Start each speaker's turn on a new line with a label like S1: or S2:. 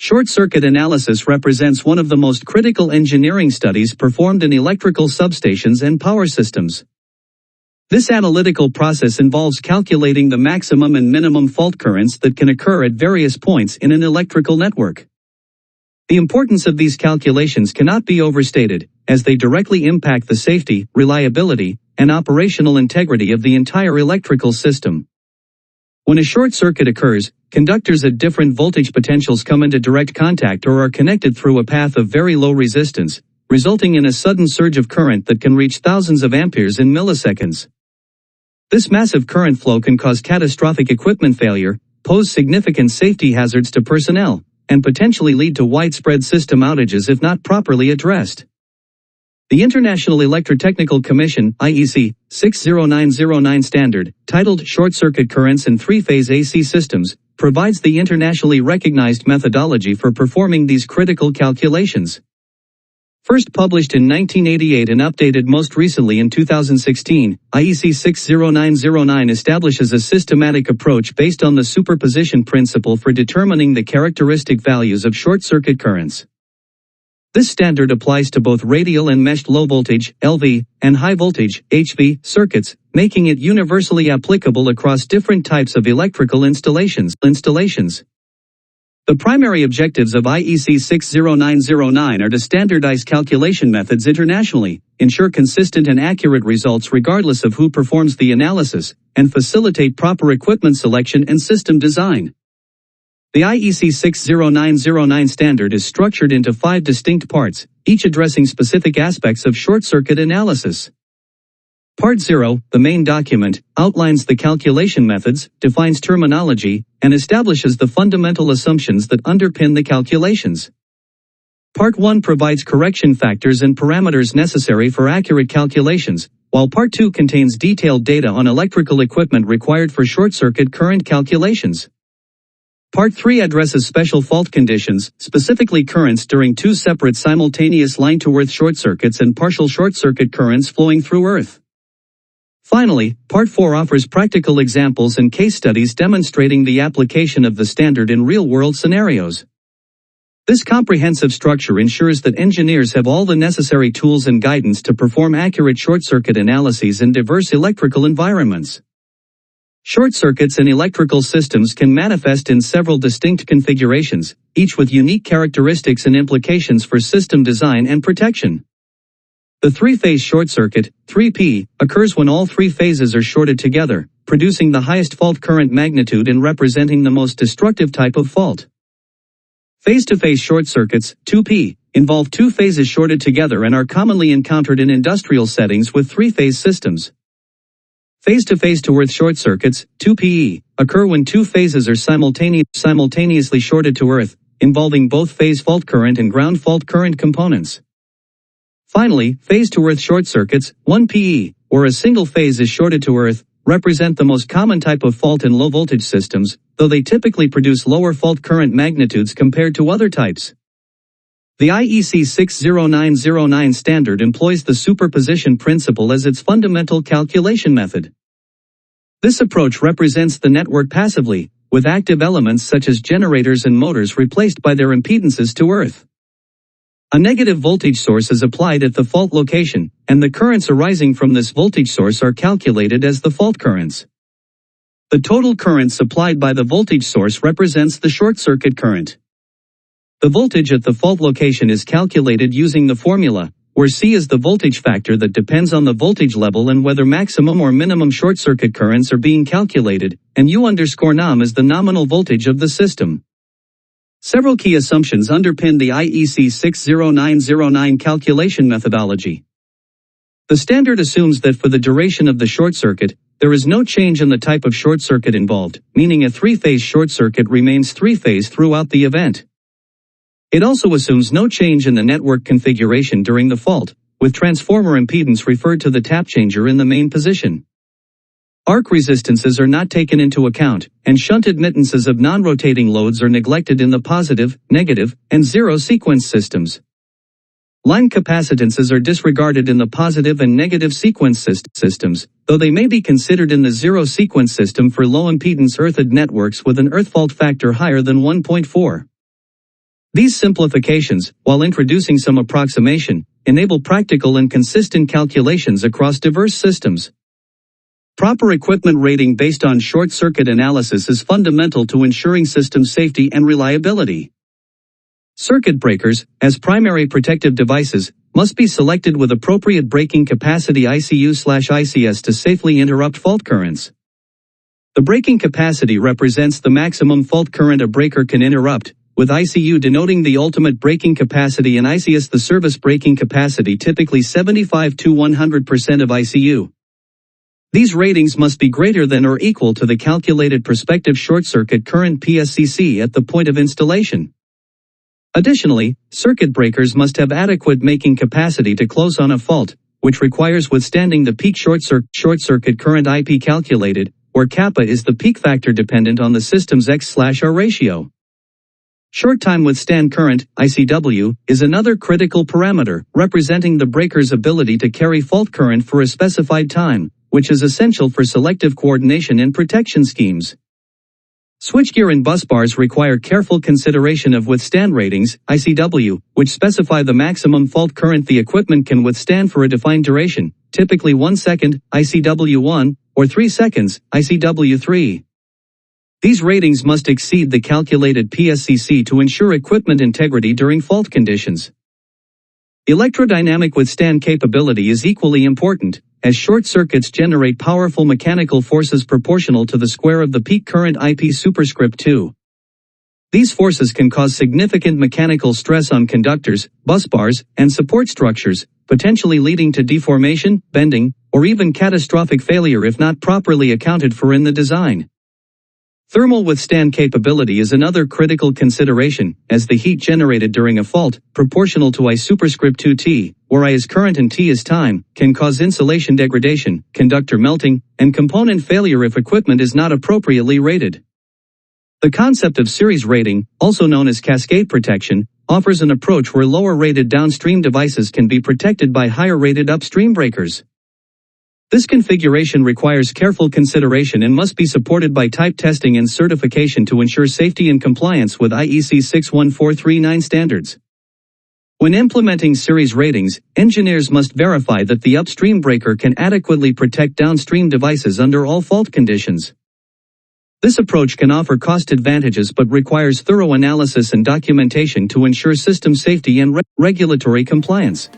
S1: Short circuit analysis represents one of the most critical engineering studies performed in electrical substations and power systems. This analytical process involves calculating the maximum and minimum fault currents that can occur at various points in an electrical network. The importance of these calculations cannot be overstated, as they directly impact the safety, reliability, and operational integrity of the entire electrical system. When a short circuit occurs, conductors at different voltage potentials come into direct contact or are connected through a path of very low resistance, resulting in a sudden surge of current that can reach thousands of amperes in milliseconds. This massive current flow can cause catastrophic equipment failure, pose significant safety hazards to personnel, and potentially lead to widespread system outages if not properly addressed. The International Electrotechnical Commission (IEC) 60909 standard, titled Short Circuit Currents in Three-Phase AC Systems, provides the internationally recognized methodology for performing these critical calculations. First published in 1988 and updated most recently in 2016, IEC 60909 establishes a systematic approach based on the superposition principle for determining the characteristic values of short-circuit currents. This standard applies to both radial and meshed low-voltage (LV) and high-voltage (HV) circuits, making it universally applicable across different types of electrical installations. The primary objectives of IEC 60909 are to standardize calculation methods internationally, ensure consistent and accurate results regardless of who performs the analysis, and facilitate proper equipment selection and system design. The IEC 60909 standard is structured into 5 distinct parts, each addressing specific aspects of short-circuit analysis. Part 0, the main document, outlines the calculation methods, defines terminology, and establishes the fundamental assumptions that underpin the calculations. Part 1 provides correction factors and parameters necessary for accurate calculations, while Part 2 contains detailed data on electrical equipment required for short-circuit current calculations. Part 3 addresses special fault conditions, specifically currents during 2 separate simultaneous line-to-earth short circuits and partial short-circuit currents flowing through earth. Finally, Part 4 offers practical examples and case studies demonstrating the application of the standard in real-world scenarios. This comprehensive structure ensures that engineers have all the necessary tools and guidance to perform accurate short-circuit analyses in diverse electrical environments. Short circuits in electrical systems can manifest in several distinct configurations, each with unique characteristics and implications for system design and protection. The three-phase short circuit, 3P, occurs when all 3 phases are shorted together, producing the highest fault current magnitude and representing the most destructive type of fault. Phase-to-phase short circuits, 2P, involve 2 phases shorted together and are commonly encountered in industrial settings with 3-phase systems. Phase-to-phase to earth short circuits, 2PE, occur when 2 phases are simultaneously shorted to earth, involving both phase fault current and ground fault current components. Finally, phase-to-earth short circuits, 1PE, where a single phase is shorted to earth, represent the most common type of fault in low-voltage systems, though they typically produce lower fault current magnitudes compared to other types. The IEC 60909 standard employs the superposition principle as its fundamental calculation method. This approach represents the network passively, with active elements such as generators and motors replaced by their impedances to earth. A negative voltage source is applied at the fault location, and the currents arising from this voltage source are calculated as the fault currents. The total current supplied by the voltage source represents the short-circuit current. The voltage at the fault location is calculated using the formula, where C is the voltage factor that depends on the voltage level and whether maximum or minimum short-circuit currents are being calculated, and U_NOM is the nominal voltage of the system. Several key assumptions underpin the IEC 60909 calculation methodology. The standard assumes that for the duration of the short circuit, there is no change in the type of short circuit involved, meaning a 3-phase short circuit remains 3-phase throughout the event. It also assumes no change in the network configuration during the fault, with transformer impedance referred to the tap changer in the main position. Arc resistances are not taken into account, and shunt admittances of non-rotating loads are neglected in the positive, negative, and zero sequence systems. Line capacitances are disregarded in the positive and negative sequence systems, though they may be considered in the zero sequence system for low impedance earthed networks with an earth fault factor higher than 1.4. These simplifications, while introducing some approximation, enable practical and consistent calculations across diverse systems. Proper equipment rating based on short-circuit analysis is fundamental to ensuring system safety and reliability. Circuit breakers, as primary protective devices, must be selected with appropriate breaking capacity ICU/ICS to safely interrupt fault currents. The breaking capacity represents the maximum fault current a breaker can interrupt, with ICU denoting the ultimate breaking capacity and ICS the service breaking capacity, typically 75 to 100% of ICU. These ratings must be greater than or equal to the calculated prospective short-circuit current PSCC at the point of installation. Additionally, circuit breakers must have adequate making capacity to close on a fault, which requires withstanding the peak short-circuit current IP calculated, where kappa is the peak factor dependent on the system's X/R ratio. Short time withstand current, ICW, is another critical parameter, representing the breaker's ability to carry fault current for a specified time, which is essential for selective coordination in protection schemes. Switchgear and busbars require careful consideration of withstand ratings, ICW, which specify the maximum fault current the equipment can withstand for a defined duration, typically 1 second, ICW1, or 3 seconds, ICW3. These ratings must exceed the calculated PSCC to ensure equipment integrity during fault conditions. Electrodynamic withstand capability is equally important, as short circuits generate powerful mechanical forces proportional to the square of the peak current IP superscript 2. These forces can cause significant mechanical stress on conductors, busbars, and support structures, potentially leading to deformation, bending, or even catastrophic failure if not properly accounted for in the design. Thermal withstand capability is another critical consideration, as the heat generated during a fault, proportional to I superscript 2T, where I is current and T is time, can cause insulation degradation, conductor melting, and component failure if equipment is not appropriately rated. The concept of series rating, also known as cascade protection, offers an approach where lower-rated downstream devices can be protected by higher-rated upstream breakers. This configuration requires careful consideration and must be supported by type testing and certification to ensure safety and compliance with IEC 61439 standards. When implementing series ratings, engineers must verify that the upstream breaker can adequately protect downstream devices under all fault conditions. This approach can offer cost advantages but requires thorough analysis and documentation to ensure system safety and regulatory compliance.